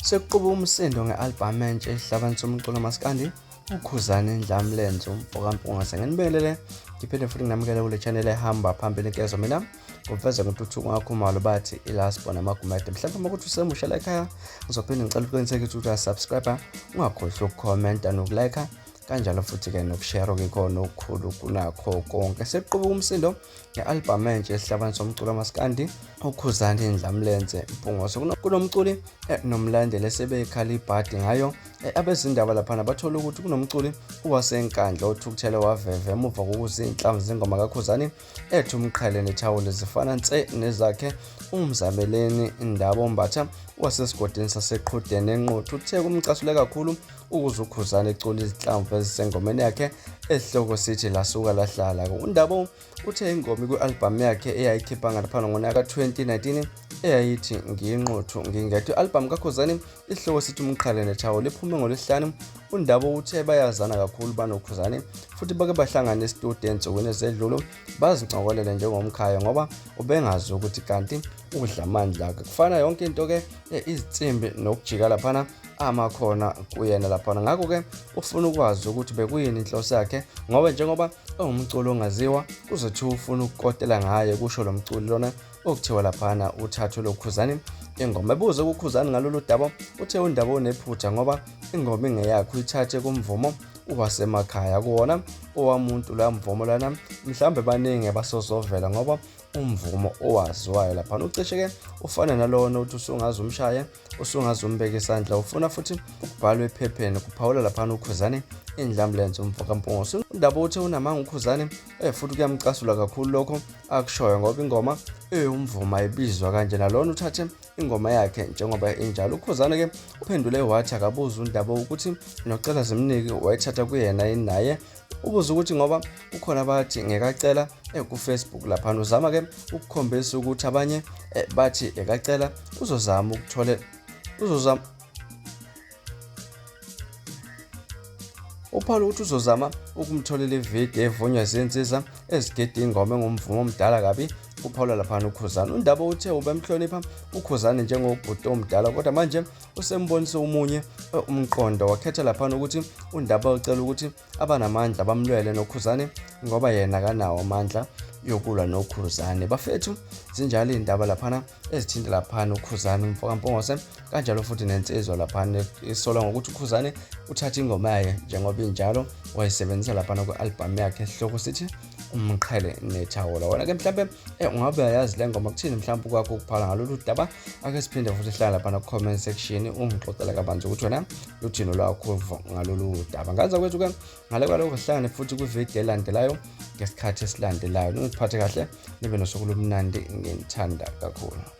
Sekuquba umsindo nge-albhamu entsha esihlabani somculo uMaskandi, uKhuzani Ndlamlenze umfokampungase ngenibelele ngiphinde futhi nginamukele kule channel ehamba phambili nkezo mina uveze ngentuthuko ngakho malo bathi ilaspo namagumede mhlawumbe uma kuthi usemusha la ekhaya ngizophinde ngicela uqiniseke ukuthi uyasubscribe ungakhohlwa ukukhomenta nokulike kanjalo futhi ke nokushare okukhona okukhulu kunakho konke. Sekuquba umsindo nge-albhamu entsha esihlabani somculo uMaskandi uKhuzani Ndlamlenze Mpungose kunomculi nomlandeli esebekhala ibhadi ngayo abezindaba lapha bathola ukuthi kunomculi owasenkandla othi uthathelwe waveve emuva kokuzinhlamvu zengoma kaKhuzani ethi uMQHELE NETHAWULA zifana nse nezakhe umzabeleni indaba ombatha wasesigodini saseqhudeni enquthu uthe kumcasule kakhulu ukuze uKhuzani ecula izinhlamvu ezisengomeni yakhe esihloko sithi lasuka lahlala. uNdaba uthe ingoma kwi-albhamu yakhe eyayikhipha ngaphambi ngonyaka ka-2019 eyayithi ngiyinquthu ngingedwa. i-albhamu kaKhuzani isihloko sithi uMQHELE NETHAWULA iphume ngoLwesihlanu. uNdaba uthe bayazana kakhulu banoKhuzani futhi bake bahlangana e-studio ensukwini ezedlule bazincokolele njengomkhaya ngoba ubengazi ukuthi kanti udla amandla akhe kufana yonke into ke izitsimbi nokujika laphana amakhona kuyena laphana. Ngakho-ke ufuna ukwazi ukuthi bekuyini inhloso yakhe ngoba njengoba ungumculo ongaziwa uzothi ufuna ukukotela ngaye kusho lo mculi lona okuthiwa laphana uthathelwe uKhuzani ingoma. Ebuze kuKhuzani ngalolu daba uthe uNdaba unephutha ngoba ingoma ingeyakho uyithathe kumvumo wasemakhaya kuwona owamuntu la mvumo lana mhlambe baningi basozovela ngoba umvumo owaziwayo lapha ucishe ke ufana nalona uthi usungazi umshaye usungazi umbeka isandla ufuna futhi ukubhalwa ephepheni kuphawula lapha uKhuzani Ndlamlenze umfokampungase. uNdaba uthi unamanga uKhuzani futhi kuyamcasula kakhulu lokho akushoyo ngoba ingoma umvumo ayibizwa kanje nalona uthathe ingoma yakhe njengoba injalo. uKhuzani ke uphendule wathi akabuza uNdaba ukuthi nocela zimniki wayithatha kuyena naye ubuza ukuthi ngoba ukhona bathi ngekacela ku-Facebook lapha uzama ke ukukhombisa ukuthi abanye bathi ekacela uzozama uphala ukuthi uzozama ukumtholela ivideo evunywa izinsiza ezigeda ingoma engumvumo omdala kabi uphawula lapha uKhuzani. uNdaba uthe ubemhlonipha uKhuzani njengobhuti omdala kodwa manje usembonise umunye umqondo wakhetha lapha ukuthi uNdaba ucela ukuthi abanamandla bamlwele noKhuzani ngoba yena akanawo amandla yokulwa noKhuzani. Bafethu zinjalo indaba lapha ezithinta lapha uKhuzani umfokampungase kanjalo futhi nensizwa lapha isola ngokuthi uKhuzani uthatha ingoma yakhe njengoba injalo wayisebenzisa lapha ku-albhamu yakhe esihloko sithi uMQHELE NETHAWULA. Wona ke mhlambe ungabe uyazi le ngoma kuthini mhlawumbe kwakho ukuphala ngalolu daba ake siphinde futhi sihlala lapha ku-comment section ungixoxela kabanzi ukuthi wena luthini lwakho ngalolu daba. Ngaza kwethu ke ngale kwalokho sihlangane futhi kwivideo elandelayo ngesikhathi esilandelayo. Ningiphathe kahle nibe nosuku lomnandi nginthanda kakhulu.